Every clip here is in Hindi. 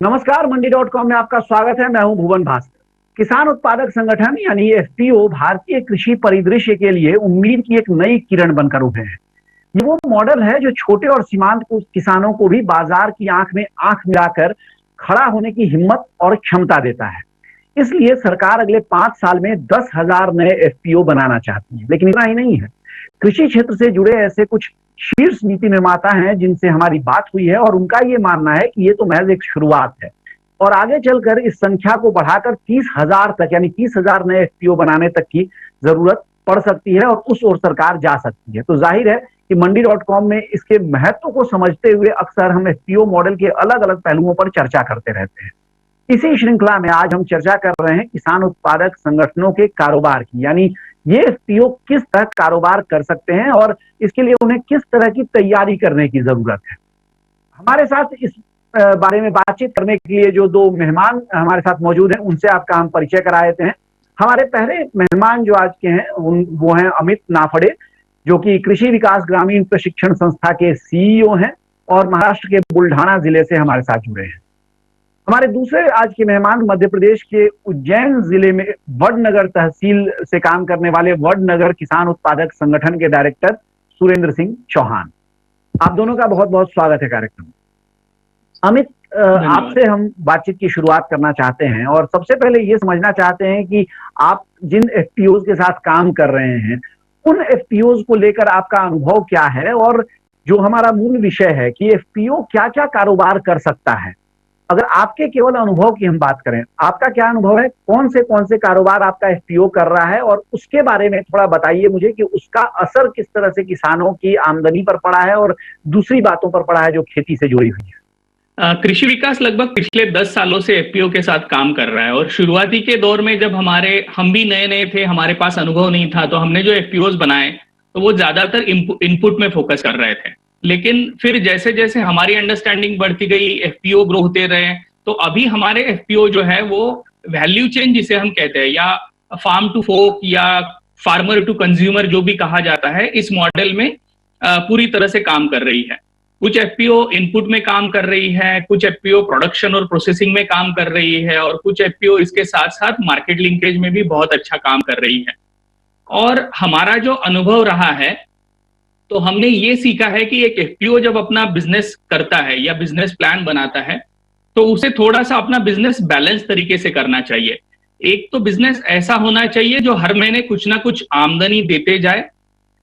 नमस्कार, मंडी.com में आपका स्वागत है। मैं हूं भुवन भास्कर। किसान उत्पादक संगठन यानी एफपीओ भारतीय कृषि परिदृश्य के लिए उम्मीद की एक नई किरण बनकर उभरे हैं। ये वो मॉडल है जो छोटे और सीमांत किसानों को भी बाजार की आंख में आंख मिलाकर खड़ा होने की हिम्मत और क्षमता देता है। इसलिए सरकार अगले 5 साल में 10,000 नए एफपीओ बनाना चाहती है। लेकिन इतना ही नहीं है, कृषि क्षेत्र से जुड़े ऐसे कुछ शीर्ष नीति निर्माता हैं जिनसे हमारी बात हुई है और उनका ये मानना है कि ये तो महज एक शुरुआत है और आगे चलकर इस संख्या को बढ़ाकर 30,000 तक यानी 30,000 नए एफपीओ बनाने तक की जरूरत पड़ सकती है और उस ओर सरकार जा सकती है। तो जाहिर है कि मंडी.com में इसके महत्व को समझते हुए अक्सर हम एफपीओ मॉडल के अलग अलग पहलुओं पर चर्चा करते रहते हैं। इसी श्रृंखला में आज हम चर्चा कर रहे हैं किसान उत्पादक संगठनों के कारोबार की, यानी ये एफपीओ किस तरह कारोबार कर सकते हैं और इसके लिए उन्हें किस तरह की तैयारी करने की जरूरत है। हमारे साथ इस बारे में बातचीत करने के लिए जो दो मेहमान हमारे साथ मौजूद हैं, उनसे आपका हम परिचय करा देते हैं। हमारे पहले मेहमान जो आज के हैं वो हैं अमित नाफड़े, जो कि कृषि विकास ग्रामीण प्रशिक्षण संस्था के सीईओ हैं और महाराष्ट्र के बुल्ढाना जिले से हमारे साथ जुड़े हैं। हमारे दूसरे आज के मेहमान मध्य प्रदेश के उज्जैन जिले में वडनगर तहसील से काम करने वाले वडनगर किसान उत्पादक संगठन के डायरेक्टर सुरेंद्र सिंह चौहान। आप दोनों का बहुत बहुत स्वागत है कार्यक्रम। अमित, आपसे हम बातचीत की शुरुआत करना चाहते हैं और सबसे पहले ये समझना चाहते हैं कि आप जिन एफपीओ के साथ काम कर रहे हैं उन एफपीओ को लेकर आपका अनुभव क्या है और जो हमारा मूल विषय है कि एफपीओ क्या क्या कारोबार कर सकता है। अगर आपके केवल अनुभव की हम बात करें, आपका क्या अनुभव है, कौन से कारोबार आपका एफपीओ कर रहा है और उसके बारे में थोड़ा बताइए मुझे कि उसका असर किस तरह से किसानों की आमदनी पर पड़ा है और दूसरी बातों पर पड़ा है जो खेती से जुड़ी हुई है। कृषि विकास लगभग पिछले 10 सालों से एफपीओ के साथ काम कर रहा है और शुरुआती के दौर में जब हम भी नए नए थे, हमारे पास अनुभव नहीं था, तो हमने जो एफपीओज बनाए तो वो ज्यादातर इनपुट में फोकस कर रहे थे। लेकिन फिर जैसे जैसे हमारी अंडरस्टैंडिंग बढ़ती गई, एफपीओ ग्रो होते रहे, तो अभी हमारे एफपीओ जो है वो वैल्यू चेन जिसे हम कहते हैं या फार्म टू फोक या फार्मर टू कंज्यूमर जो भी कहा जाता है, इस मॉडल में पूरी तरह से काम कर रही है। कुछ एफपीओ इनपुट में काम कर रही है, कुछ एफपीओ प्रोडक्शन और प्रोसेसिंग में काम कर रही है और कुछ एफपीओ इसके साथ साथ मार्केट लिंकेज में भी बहुत अच्छा काम कर रही है। और हमारा जो अनुभव रहा है तो हमने ये सीखा है कि एक एफपीओ जब अपना बिजनेस करता है या बिजनेस प्लान बनाता है तो उसे थोड़ा सा अपना बिजनेस बैलेंस तरीके से करना चाहिए। एक तो बिजनेस ऐसा होना चाहिए जो हर महीने कुछ ना कुछ आमदनी देते जाए,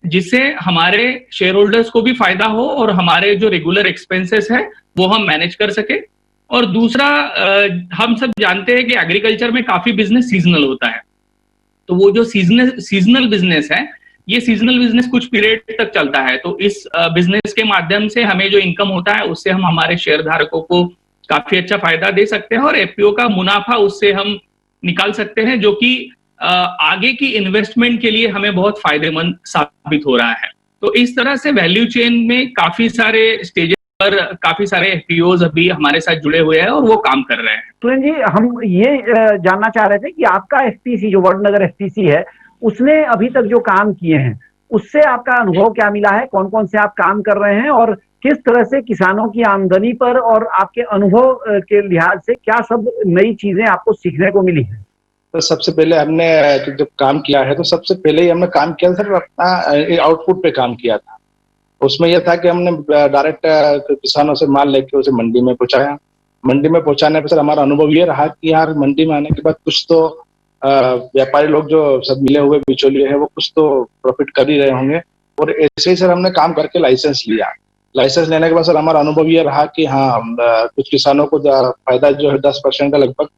जिससे हमारे शेयर होल्डर्स को भी फायदा हो और हमारे जो रेगुलर एक्सपेंसेस है वो हम मैनेज कर सके। और दूसरा, हम सब जानते हैं कि एग्रीकल्चर में काफी बिजनेस सीजनल होता है, तो वो जो सीजनल बिजनेस है, ये सीजनल बिजनेस कुछ पीरियड तक चलता है। तो इस बिजनेस के माध्यम से हमें जो इनकम होता है उससे हम हमारे शेयर धारकों को काफी अच्छा फायदा दे सकते हैं और एफपीओ का मुनाफा उससे हम निकाल सकते हैं, जो कि आगे की इन्वेस्टमेंट के लिए हमें बहुत फायदेमंद साबित हो रहा है। तो इस तरह से वैल्यू चेन में काफी सारे स्टेजेस पर काफी सारे एफपीओज अभी हमारे साथ जुड़े हुए हैं और वो काम कर रहे हैं। सुरेंद्र जी, हम ये जानना चाह रहे थे कि आपका एफपीसी जो वडनगर एफपीसी है उसने अभी तक जो काम किए हैं उससे आपका अनुभव क्या मिला है, कौन कौन से आप काम कर रहे हैं और किस तरह से किसानों की आमदनी पर और आपके अनुभव के लिहाज से क्या सब नई चीजें आपको सीखने को मिली है। तो सबसे पहले हमने जब काम किया है तो सबसे पहले ही हमने काम किया सर अपना आउटपुट पे काम किया था। उसमें यह था कि हमने डायरेक्ट किसानों से माल लेके उसे मंडी में पहुंचाया। मंडी में पहुंचाने पर सर हमारा अनुभव ये रहा कि यार मंडी में आने के बाद कुछ तो व्यापारी लोग जो सब मिले हुए बिचौलिए हैं वो कुछ तो प्रॉफिट कर ही रहे होंगे। और ऐसे ही सर हमने काम करके लाइसेंस लिया। लाइसेंस लेने के बाद सर हमारा अनुभव ये रहा कि हाँ, कुछ किसानों को फायदा जो है 10% का लगभग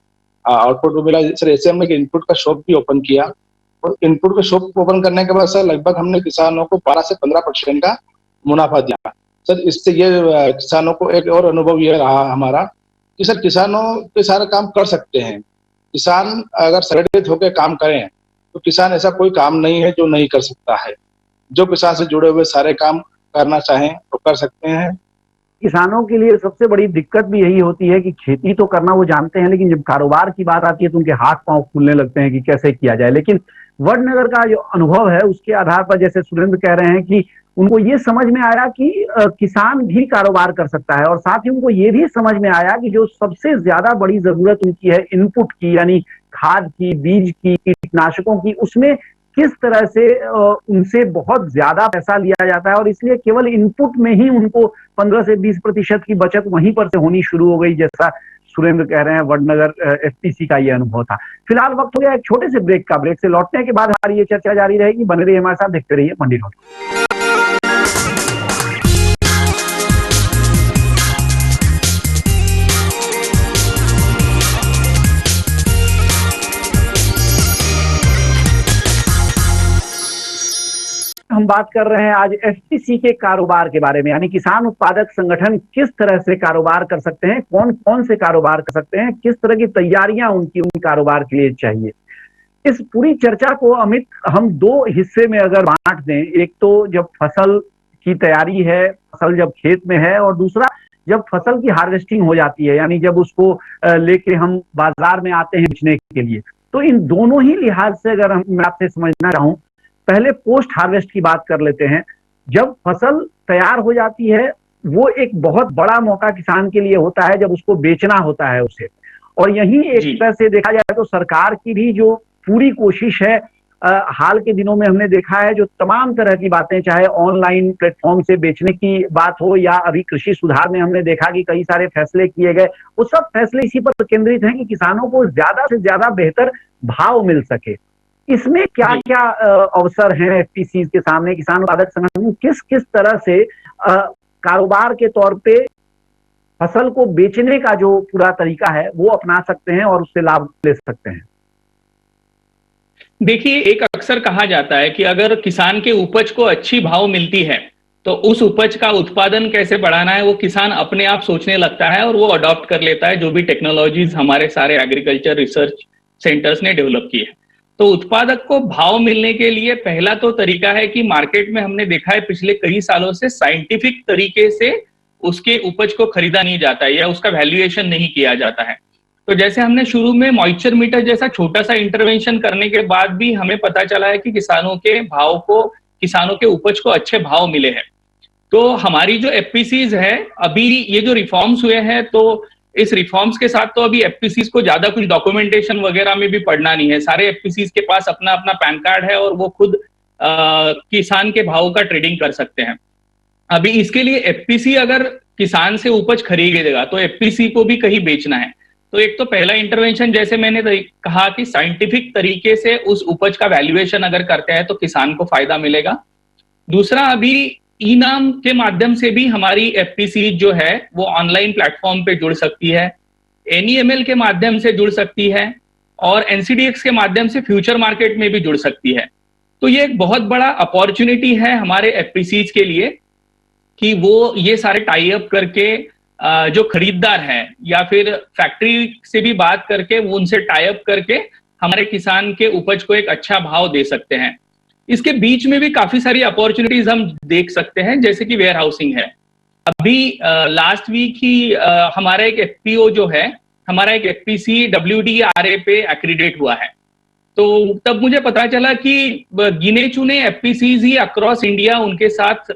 आउटपुट में मिला। सर ऐसे हमने इनपुट का शॉप भी ओपन किया और इनपुट का शॉप ओपन करने के बाद सर लगभग हमने किसानों को 12 से 15% का मुनाफा दिया। सर इससे ये किसानों को एक और अनुभव ये रहा हमारा कि सर किसानों के सारे काम कर सकते हैं। किसान अगर संगठित होकर काम करें तो किसान ऐसा कोई काम नहीं है जो नहीं कर सकता है। जो किसान से जुड़े हुए सारे काम करना चाहें तो कर सकते हैं। किसानों के लिए सबसे बड़ी दिक्कत भी यही होती है कि खेती तो करना वो जानते हैं, लेकिन जब कारोबार की बात आती है तो उनके हाथ पांव फूलने लगते हैं कि कैसे किया जाए। लेकिन वडनगर का जो अनुभव है उसके आधार पर, जैसे सुरेंद्र कह रहे हैं कि उनको ये समझ में आया कि किसान भी कारोबार कर सकता है, और साथ ही उनको ये भी समझ में आया कि जो सबसे ज्यादा बड़ी जरूरत उनकी है इनपुट की, यानी खाद की, बीज की, कीटनाशकों की, उसमें किस तरह से उनसे बहुत ज्यादा पैसा लिया जाता है, और इसलिए केवल इनपुट में ही उनको 15 से 20% की बचत वहीं पर से होनी शुरू हो गई, जैसा सुरेंद्र कह रहे हैं। वडनगर एफपीसी का ये अनुभव था। फिलहाल वक्त हो गया एक छोटे से ब्रेक का। ब्रेक से लौटने के बाद हमारी ये चर्चा जारी रहेगी। बने रहिए हमारे साथ, देखते रहिए मंडी डॉट। हम बात कर रहे हैं आज एफपीसी के कारोबार के बारे में, यानी किसान उत्पादक संगठन किस तरह से कारोबार कर सकते हैं, कौन कौन से कारोबार कर सकते हैं, किस तरह की तैयारियां उनकी उन कारोबार के लिए चाहिए। इस पूरी चर्चा को अमित हम दो हिस्से में अगर बांट दें, एक तो जब फसल की तैयारी है, फसल जब खेत में है, और दूसरा जब फसल की हार्वेस्टिंग हो जाती है, यानी जब उसको लेके हम बाजार में आते हैं बेचने के लिए। तो इन दोनों ही लिहाज से अगर मैं आपसे समझना चाहूं, पहले पोस्ट हार्वेस्ट की बात कर लेते हैं। जब फसल तैयार हो जाती है, वो एक बहुत बड़ा मौका किसान के लिए होता है जब उसको बेचना होता है उसे। और यही एक तरह से देखा जाए तो सरकार की भी जो पूरी कोशिश है, हाल के दिनों में हमने देखा है, जो तमाम तरह की बातें, चाहे ऑनलाइन प्लेटफॉर्म से बेचने की बात हो, या अभी कृषि सुधार में हमने देखा कि कई सारे फैसले किए गए, वो सब फैसले इसी पर केंद्रित हैं कि किसानों को ज्यादा से ज्यादा बेहतर भाव मिल सके। इसमें क्या क्या अवसर हैं एफपीसी के सामने? किसान उत्पादक संगठन किस किस तरह से कारोबार के तौर पे फसल को बेचने का जो पूरा तरीका है वो अपना सकते हैं और उससे लाभ ले सकते हैं? देखिए, एक अक्सर कहा जाता है कि अगर किसान के उपज को अच्छी भाव मिलती है तो उस उपज का उत्पादन कैसे बढ़ाना है वो किसान अपने आप सोचने लगता है और वो अडॉप्ट कर लेता है जो भी टेक्नोलॉजीज हमारे सारे एग्रीकल्चर रिसर्च सेंटर्स ने डेवलप की है। तो उत्पादक को भाव मिलने के लिए पहला तो तरीका है कि मार्केट में हमने देखा है पिछले कई सालों से साइंटिफिक तरीके से उसके उपज को खरीदा नहीं जाता है या उसका वैल्यूएशन नहीं किया जाता है। तो जैसे हमने शुरू में मॉइस्चर मीटर जैसा छोटा सा इंटरवेंशन करने के बाद भी हमें पता चला है कि किसानों के उपज को अच्छे भाव मिले हैं। तो हमारी जो एफपीसीज है, अभी ये जो रिफॉर्म्स हुए हैं, तो इस रिफॉर्म्स के साथ तो अभी एफपीसीज को ज्यादा कुछ डॉक्यूमेंटेशन वगैरह में भी पढ़ना नहीं है। सारे एफपीसीज के पास अपना अपना पैन कार्ड है और वो खुद किसान के भाव का ट्रेडिंग कर सकते हैं। अभी इसके लिए एफपीसी अगर किसान से उपज खरीदेगा तो एफपीसी को भी कहीं बेचना है। तो एक तो पहला इंटरवेंशन, जैसे मैंने कहा कि साइंटिफिक तरीके से उस उपज का वैल्यूएशन अगर करते हैं तो किसान को फायदा मिलेगा। दूसरा, अभी ई नाम के माध्यम से भी हमारी एफपीसी जो है वो ऑनलाइन प्लेटफॉर्म पे जुड़ सकती है, एनईएमएल के माध्यम से जुड़ सकती है और एनसीडीएक्स के माध्यम से फ्यूचर मार्केट में भी जुड़ सकती है। तो ये एक बहुत बड़ा अपॉर्चुनिटी है हमारे एफपीसीज के लिए कि वो ये सारे टाई अप करके जो खरीदार है या फिर फैक्ट्री से भी बात करके वो उनसे टाई अप करके हमारे किसान के उपज को एक अच्छा भाव दे सकते हैं। इसके बीच में भी काफी सारी अपॉर्चुनिटीज हम देख सकते हैं, जैसे कि वेयर हाउसिंग है। अभी लास्ट वीक ही हमारा एक एफपीओ जो है, हमारा एक एफपीसी WDRA पे एक्रीडेट हुआ है। तो तब मुझे पता चला कि गिने चुने एफपीसीज ही अक्रॉस इंडिया उनके साथ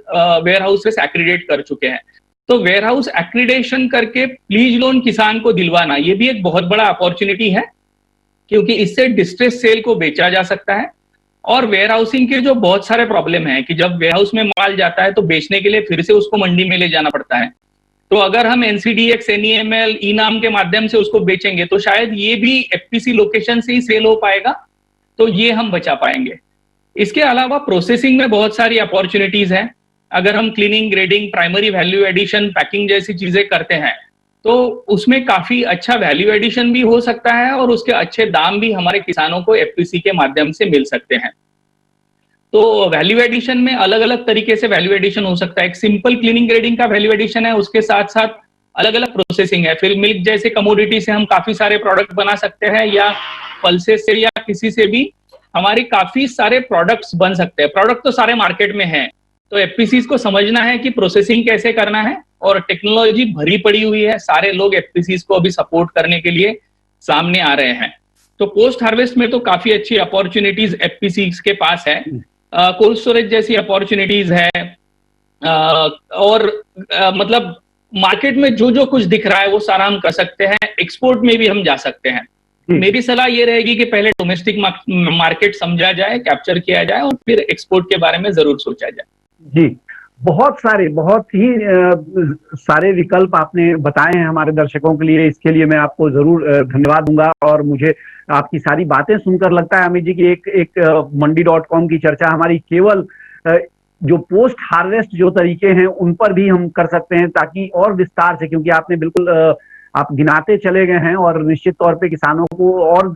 वेयर हाउसेस एक्रीडेट कर चुके हैं। तो वेयर हाउस एक्रीडेशन करके प्लीज लोन किसान को दिलवाना, ये भी एक बहुत बड़ा अपॉर्चुनिटी है, क्योंकि इससे डिस्ट्रेस सेल को बेचा जा सकता है। और वेयर हाउसिंग के जो बहुत सारे प्रॉब्लम है कि जब वेयर हाउस में माल जाता है तो बेचने के लिए फिर से उसको मंडी में ले जाना पड़ता है। तो अगर हम एनसीडीएक्स, एनईएमएल, ई नाम के माध्यम से उसको बेचेंगे तो शायद ये भी एफपीसी लोकेशन से ही सेल हो पाएगा, तो ये हम बचा पाएंगे। इसके अलावा प्रोसेसिंग में बहुत सारी अपॉर्चुनिटीज हैं। अगर हम cleaning, grading, primary value addition, packing जैसी चीजें करते हैं तो उसमें काफी अच्छा वैल्यू एडिशन भी हो सकता है और उसके अच्छे दाम भी हमारे किसानों को एफपीसी के माध्यम से मिल सकते हैं। तो वैल्यू एडिशन में अलग अलग तरीके से वैल्यू एडिशन हो सकता है। एक सिंपल क्लीनिंग ग्रेडिंग का वैल्यू एडिशन है, उसके साथ साथ अलग अलग प्रोसेसिंग है। फिर मिल्क जैसे कमोडिटी से हम काफी सारे प्रोडक्ट बना सकते हैं, या पल्सेस से या किसी से भी हमारे काफी सारे प्रोडक्ट्स बन सकते हैं। प्रोडक्ट तो सारे मार्केट में है, तो एफपीसी को समझना है कि प्रोसेसिंग कैसे करना है, और टेक्नोलॉजी भरी पड़ी हुई है। सारे लोग एफपीसी को अभी सपोर्ट करने के लिए सामने आ रहे हैं। तो पोस्ट हार्वेस्ट में तो काफी अच्छी अपॉर्चुनिटीज एफपीसी के पास है। कोल्ड स्टोरेज जैसी अपॉर्चुनिटीज है, और मतलब मार्केट में जो जो कुछ दिख रहा है वो सारा हम कर सकते हैं, एक्सपोर्ट में भी हम जा सकते हैं। मेरी सलाह ये रहेगी कि पहले डोमेस्टिक मार्केट समझा जाए, कैप्चर किया जाए और फिर एक्सपोर्ट के बारे में जरूर सोचा जाए। जी, बहुत ही सारे विकल्प आपने बताए हैं हमारे दर्शकों के लिए। इसके लिए मैं आपको जरूर धन्यवाद दूंगा। और मुझे आपकी सारी बातें सुनकर लगता है अमित जी की एक मंडी.com की चर्चा हमारी केवल जो पोस्ट हार्वेस्ट जो तरीके हैं उन पर भी हम कर सकते हैं, ताकि और विस्तार से, क्योंकि आपने बिल्कुल आप गिनाते चले गए हैं और निश्चित तौर पे किसानों को और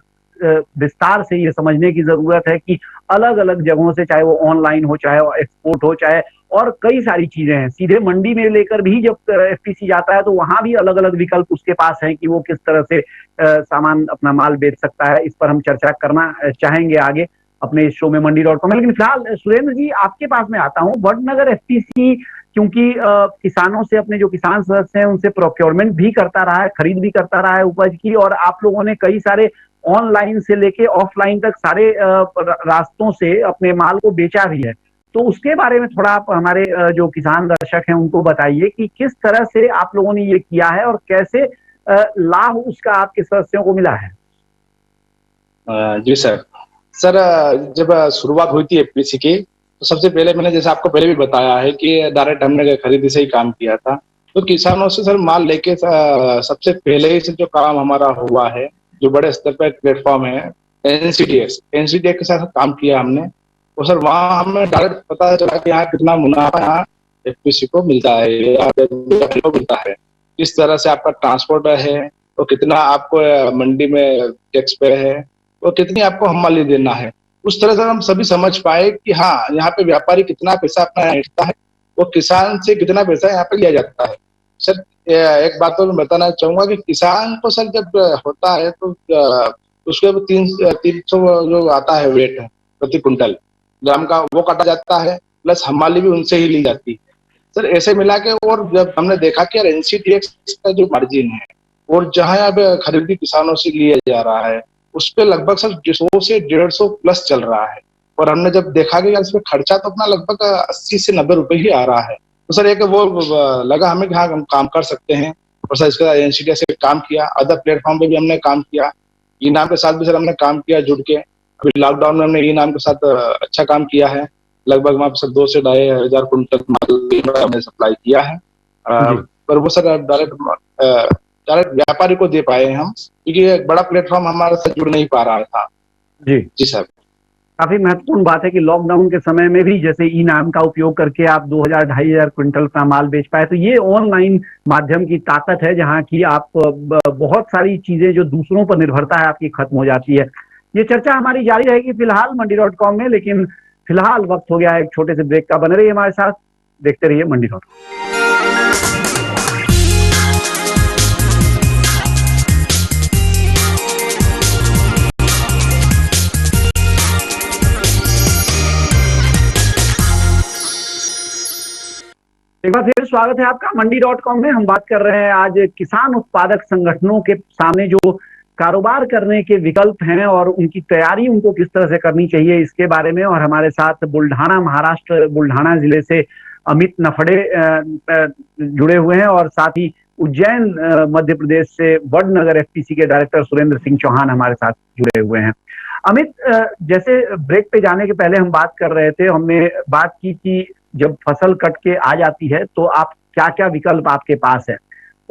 विस्तार से ये समझने की जरूरत है कि अलग अलग जगहों से, चाहे वो ऑनलाइन हो, चाहे एक्सपोर्ट हो, चाहे और कई सारी चीजें हैं, सीधे मंडी में लेकर भी जब एफपीसी जाता है तो वहां भी अलग अलग विकल्प उसके पास हैं कि वो किस तरह से सामान अपना माल बेच सकता है। इस पर हम चर्चा करना चाहेंगे आगे अपने इस शो में मंडी.com। लेकिन फिलहाल सुरेंद्र जी आपके पास में आता हूँ। वडनगर एफपीसी क्योंकि किसानों से, अपने जो किसान सदस्य हैं उनसे प्रोक्योरमेंट भी करता रहा है, खरीद भी करता रहा है उपज की, और आप लोगों ने कई सारे ऑनलाइन से लेके ऑफलाइन तक सारे रास्तों से अपने माल को बेचा भी है। तो उसके बारे में थोड़ा आप हमारे जो किसान दर्शक हैं उनको बताइए कि किस तरह से आप लोगों ने ये किया है और कैसे लाभ उसका आपके सदस्यों को मिला है। जी सर, जब शुरुआत हुई थी एफपीसी की तो सबसे पहले मैंने, जैसे आपको पहले भी बताया है कि डायरेक्ट हमने खरीदी से ही काम किया था। तो किसानों से सर माल लेके सबसे पहले ही से जो काम हमारा हुआ है, जो बड़े स्तर पर प्लेटफॉर्म है एनसीडीएक्स के साथ काम किया हमने। तो सर वहाँ हमें डायरेक्ट पता चला कि यहाँ कितना मुनाफा यहाँ एफपीसी को मिलता है या मिलता है, किस तरह से आपका ट्रांसपोर्ट है, तो कितना आपको मंडी में टैक्स पे है, तो कितनी आपको हमाली देना है। उस तरह से हम सभी समझ पाए कि हाँ, यहाँ पे व्यापारी कितना पैसा अपना ऐंठता है, वो किसान से कितना पैसा यहाँ पे लिया जाता है। सर एक बात तो मैं बताना चाहूंगा कि किसान को सर जब होता है तो उसके 300 जो आता है वेट प्रति कुंटल ग्राम का, वो काटा जाता है, प्लस हमाली भी उनसे ही ली जाती है सर। ऐसे मिला के, और जब हमने देखा कि एनसीडीएक्स का जो मार्जिन है और जहाँ यहाँ पे खरीदी किसानों से लिया जा रहा है उस पे लगभग सर 100 से 150 प्लस चल रहा है। और हमने जब देखा कि इसमें खर्चा तो अपना लगभग 80 से 90 रुपए ही आ रहा है, तो सर एक वो लगा हमें कि हाँ हम काम कर सकते हैं। और सर इसके बाद एनसीडीएक्स से काम किया, अदर प्लेटफॉर्म पे भी हमने काम किया, ई नाम के साथ भी सर हमने काम किया जुड़ के। अभी लॉकडाउन में हमने ई नाम के साथ अच्छा काम किया है, लगभग वहाँ पे सर 2 से 2,500 कुंटल माल हमने सप्लाई किया है। पर वो सर डायरेक्ट व्यापारी को दे पाए हम, क्योंकि एक बड़ा प्लेटफॉर्म हमारे साथ जुड़ नहीं पा रहा था। जी सर, काफी महत्वपूर्ण बात है कि लॉकडाउन के समय में भी जैसे ई नाम का उपयोग करके आप 2,000-2,500 क्विंटल का माल बेच पाए। तो ये ऑनलाइन माध्यम की ताकत है, जहाँ की आप बहुत सारी चीजें जो दूसरों पर निर्भरता है आपकी खत्म हो जाती है। ये चर्चा हमारी जारी रहेगी फिलहाल मंडी.com में, लेकिन फिलहाल वक्त हो गया है एक छोटे से ब्रेक का। बने रहिए हमारे साथ, देखते रहिए मंडी.com। एक बार फिर स्वागत है आपका मंडी.com में। हम बात कर रहे हैं आज किसान उत्पादक संगठनों के सामने जो कारोबार करने के विकल्प हैं और उनकी तैयारी उनको किस तरह से करनी चाहिए, इसके बारे में। और हमारे साथ बुल्ढाना, महाराष्ट्र बुल्ढाना जिले से अमित नफड़े जुड़े हुए हैं, और साथ ही उज्जैन मध्य प्रदेश से वडनगर एफपीसी के डायरेक्टर सुरेंद्र सिंह चौहान हमारे साथ जुड़े हुए हैं। अमित, जैसे ब्रेक पे जाने के पहले हम बात कर रहे थे, हमने बात की कि जब फसल कट के आ जाती है तो आप क्या क्या विकल्प आपके पास है।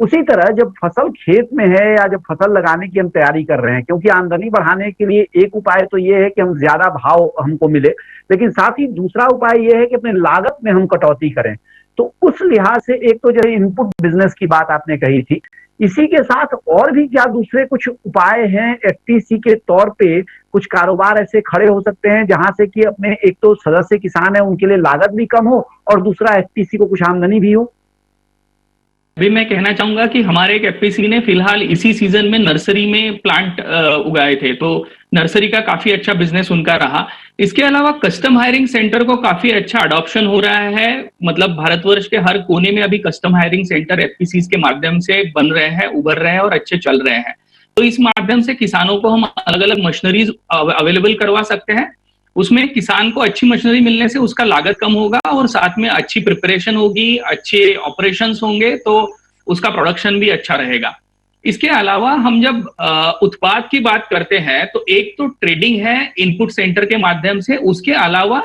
उसी तरह जब फसल खेत में है या जब फसल लगाने की हम तैयारी कर रहे हैं, क्योंकि आमदनी बढ़ाने के लिए एक उपाय तो ये है कि हम ज्यादा भाव हमको मिले, लेकिन साथ ही दूसरा उपाय ये है कि अपने लागत में हम कटौती करें। तो उस लिहाज से एक तो जैसे इनपुट बिजनेस की बात आपने कही थी, इसी के साथ और भी क्या दूसरे कुछ उपाय हैं एफपीसी के तौर पे? कुछ कारोबार ऐसे खड़े हो सकते हैं जहां से कि अपने एक तो सदस्य किसान है उनके लिए लागत भी कम हो और दूसरा एफपीसी को कुछ आमदनी भी हो। अभी मैं कहना चाहूंगा कि हमारे एक एफपीसी ने फिलहाल इसी सीजन में नर्सरी में प्लांट उगाए थे, तो नर्सरी का काफी अच्छा बिजनेस उनका रहा। इसके अलावा कस्टम हायरिंग सेंटर को काफी अच्छा अडॉप्शन हो रहा है, मतलब भारतवर्ष के हर कोने में अभी कस्टम हायरिंग सेंटर एफपीसी के माध्यम से बन रहे हैं, उभर रहे हैं और अच्छे चल रहे हैं। तो इस माध्यम से किसानों को हम अलग अलग मशीनरीज अवेलेबल करवा सकते हैं। उसमें किसान को अच्छी मशीनरी मिलने से उसका लागत कम होगा और साथ में अच्छी प्रिपरेशन होगी, अच्छे ऑपरेशंस होंगे, तो उसका प्रोडक्शन भी अच्छा रहेगा। इसके अलावा हम जब उत्पाद की बात करते हैं तो एक तो ट्रेडिंग है इनपुट सेंटर के माध्यम से, उसके अलावा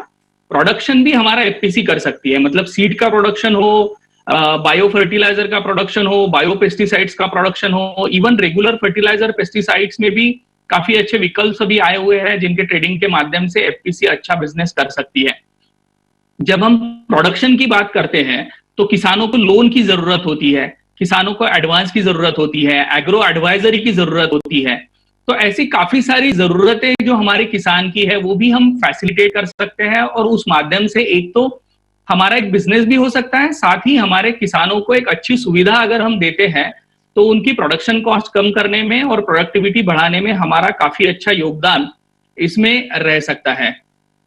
प्रोडक्शन भी हमारा एफपीसी कर सकती है। मतलब सीड का प्रोडक्शन हो, बायो फर्टिलाइजर का प्रोडक्शन हो, बायो पेस्टिसाइड्स का प्रोडक्शन हो, इवन रेगुलर फर्टिलाइजर पेस्टिसाइड्स में भी काफी अच्छे विकल्प सभी आए हुए हैं जिनके ट्रेडिंग के माध्यम से एफपीसी अच्छा बिजनेस कर सकती है। जब हम प्रोडक्शन की बात करते हैं तो किसानों को लोन की जरूरत होती है, किसानों को एडवांस की जरूरत होती है, एग्रो एडवाइजरी की जरूरत होती है। तो ऐसी काफी सारी जरूरतें जो हमारे किसान की है वो भी हम फैसिलिटेट कर सकते हैं और उस माध्यम से एक तो हमारा एक बिजनेस भी हो सकता है, साथ ही हमारे किसानों को एक अच्छी सुविधा अगर हम देते हैं तो उनकी प्रोडक्शन कॉस्ट कम करने में और प्रोडक्टिविटी बढ़ाने में हमारा काफी अच्छा योगदान इसमें रह सकता है।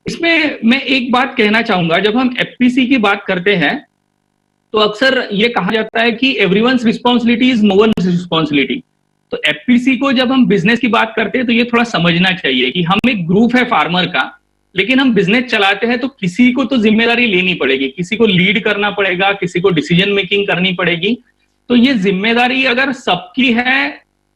इसमें मैं एक बात कहना चाहूंगा, जब हम एफपीसी की बात करते हैं तो अक्सर ये कहा जाता है कि everyone's responsibility is no one's responsibility. तो एफपीसी को जब हम बिजनेस की बात करते हैं तो ये थोड़ा समझना चाहिए कि हम एक ग्रुप है फार्मर का, लेकिन हम बिजनेस चलाते हैं तो किसी को तो जिम्मेदारी लेनी पड़ेगी, किसी को लीड करना पड़ेगा, किसी को डिसीजन मेकिंग करनी पड़ेगी। तो ये जिम्मेदारी अगर सबकी है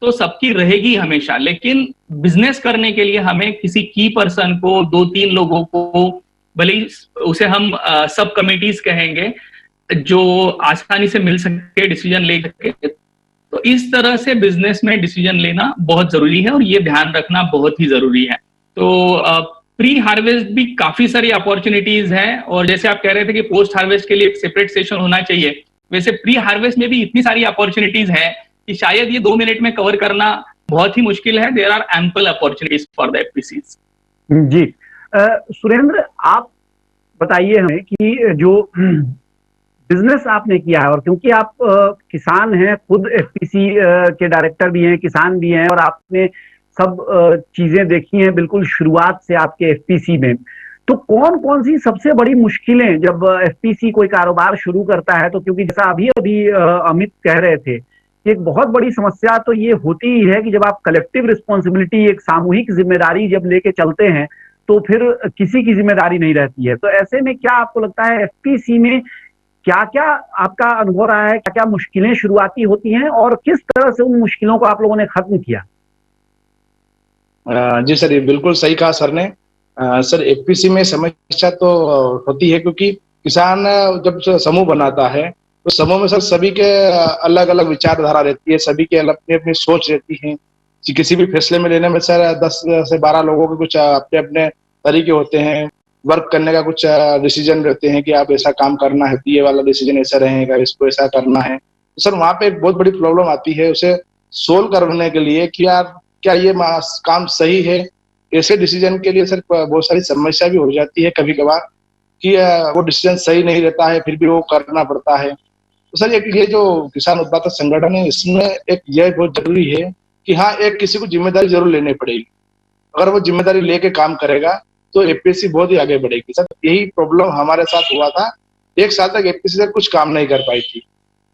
तो सबकी रहेगी हमेशा, लेकिन बिजनेस करने के लिए हमें किसी की पर्सन को, 2-3 लोगों को, भले ही उसे हम सब कमिटीज कहेंगे, जो आसानी से मिल सके, डिसीजन ले सके। तो इस तरह से बिजनेस में डिसीजन लेना बहुत जरूरी है और ये ध्यान रखना बहुत ही जरूरी है। तो प्री हार्वेस्ट भी काफी सारी अपॉर्चुनिटीज हैं और जैसे आप कह रहे थे कि पोस्ट हार्वेस्ट के लिए एक सेपरेट सेशन होना चाहिए, वैसे प्री हार्वेस्ट में भी इतनी सारी अपॉर्चुनिटीज हैं कि शायद ये 2 मिनट में कवर करना बहुत ही मुश्किल है। There are ample opportunities for the FPCs. जी सुरेंद्र, आप बताइए हमें कि जो बिजनेस आपने किया है, और क्योंकि आप किसान हैं, खुद एफपीसी के डायरेक्टर भी हैं, किसान भी हैं, और आपने सब चीजें देखी हैं बिल्कुल शुरुआत से आपके एफपीसी में, तो कौन कौन सी सबसे बड़ी मुश्किलें जब एफपीसी कोई कारोबार शुरू करता है, तो क्योंकि जैसा अभी अभी अमित कह रहे थे कि एक बहुत बड़ी समस्या तो ये होती ही है कि जब आप कलेक्टिव रिस्पॉन्सिबिलिटी, एक सामूहिक जिम्मेदारी जब लेके चलते हैं तो फिर किसी की जिम्मेदारी नहीं रहती है। तो ऐसे में क्या आपको लगता है एफपीसी में क्या क्या आपका अनुभव रहा है, क्या क्या मुश्किलें शुरुआती होती हैं और किस तरह से उन मुश्किलों को आप लोगों ने खत्म किया? जी सर, ये बिल्कुल सही कहा सर ने। सर एफपीसी में समस्या तो होती है क्योंकि किसान जब समूह बनाता है तो समूह में सर सभी के अलग अलग विचारधारा रहती है, सभी के अपनी अपनी सोच रहती है। किसी भी फैसले में लेने में सर 10 से 12 लोगों के कुछ अपने अपने तरीके होते हैं, वर्क करने का कुछ डिसीजन रहते हैं कि आप ऐसा काम करना है, ये वाला डिसीजन ऐसा रहेगा, इसको ऐसा करना है। तो सर वहां पे एक बहुत बड़ी प्रॉब्लम आती है उसे सोल्व करने के लिए कि यार क्या ये काम सही है। ऐसे डिसीजन के लिए सर बहुत सारी समस्या भी हो जाती है कभी कभार कि वो डिसीजन सही नहीं रहता है, फिर भी वो करना पड़ता है। तो सर ये जो किसान उत्पादक संगठन है, इसमें एक यह बहुत जरूरी है कि हाँ, एक किसी को जिम्मेदारी जरूर लेनी पड़ेगी। अगर वो जिम्मेदारी लेके काम करेगा तो एफपीसी बहुत ही आगे बढ़ेगी। सर यही प्रॉब्लम हमारे साथ हुआ था, 1 साल तक एफपीसी से कुछ काम नहीं कर पाई थी।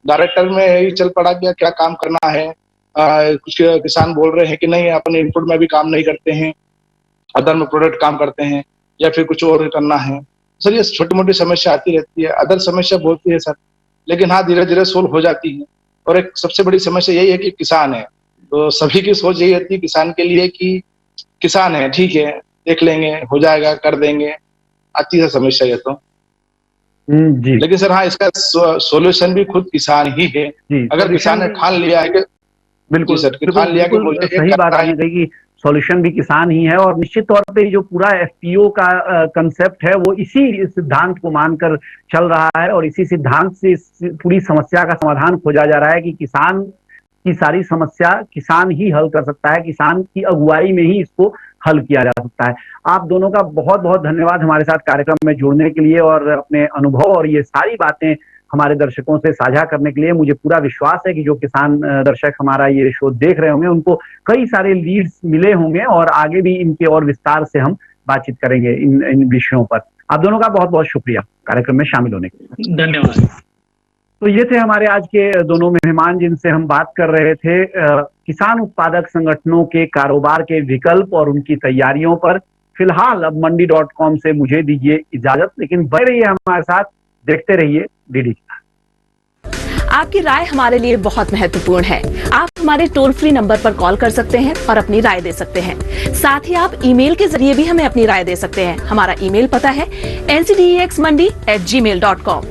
डायरेक्टर में यही चल पड़ा कि क्या काम करना है। कुछ किसान बोल रहे हैं कि नहीं, अपने इनपुट में भी काम नहीं करते हैं, अदर में प्रोडक्ट काम करते हैं या फिर कुछ और करना है। सर ये छोटी मोटी समस्या आती रहती है, अदर समस्या बहुत ही है सर, लेकिन हाँ धीरे धीरे सोल्व हो जाती है। और एक सबसे बड़ी समस्या यही है कि किसान है, तो सभी की सोच यही रहती है किसान के लिए कि किसान है, ठीक है, देख लेंगे, हो जाएगा, कर देंगे। अच्छी सा समस्या है तो जी। लेकिन सर हाँ, इसका सोल्यूशन भी खुद किसान ही है। अगर किसान ने ठान लिया है कि बिल्कुल सर ठान लिया कि मुझे सही बात आपने कही कि सॉल्यूशन भी किसान ही है, और निश्चित तौर पे जो पूरा एफपीओ का कंसेप्ट है वो इसी सिद्धांत को मानकर चल रहा है और इसी सिद्धांत से पूरी समस्या का समाधान खोजा जा रहा है कि किसान की सारी समस्या किसान ही हल कर सकता है, किसान की अगुवाई में ही इसको हल किया जा सकता है। आप दोनों का बहुत बहुत धन्यवाद हमारे साथ कार्यक्रम में जुड़ने के लिए और अपने अनुभव और ये सारी बातें हमारे दर्शकों से साझा करने के लिए। मुझे पूरा विश्वास है कि जो किसान दर्शक हमारा ये शो देख रहे होंगे उनको कई सारे लीड्स मिले होंगे और आगे भी इनके और विस्तार से हम बातचीत करेंगे इन विषयों पर। आप दोनों का बहुत बहुत शुक्रिया कार्यक्रम में शामिल होने के लिए। धन्यवाद। तो ये थे हमारे आज के दोनों मेहमान जिनसे हम बात कर रहे थे किसान उत्पादक संगठनों के कारोबार के विकल्प और उनकी तैयारियों पर। फिलहाल अब मंडी.com से मुझे दीजिए इजाजत, लेकिन बने रहिए हमारे साथ, देखते रहिए डीडी किसान। आपकी राय हमारे लिए बहुत महत्वपूर्ण है। आप हमारे टोल फ्री नंबर पर कॉल कर सकते हैं और अपनी राय दे सकते हैं। साथ ही आप ईमेल के जरिए भी हमें अपनी राय दे सकते हैं। हमारा ईमेल पता है ncdexmandi@gmail.com।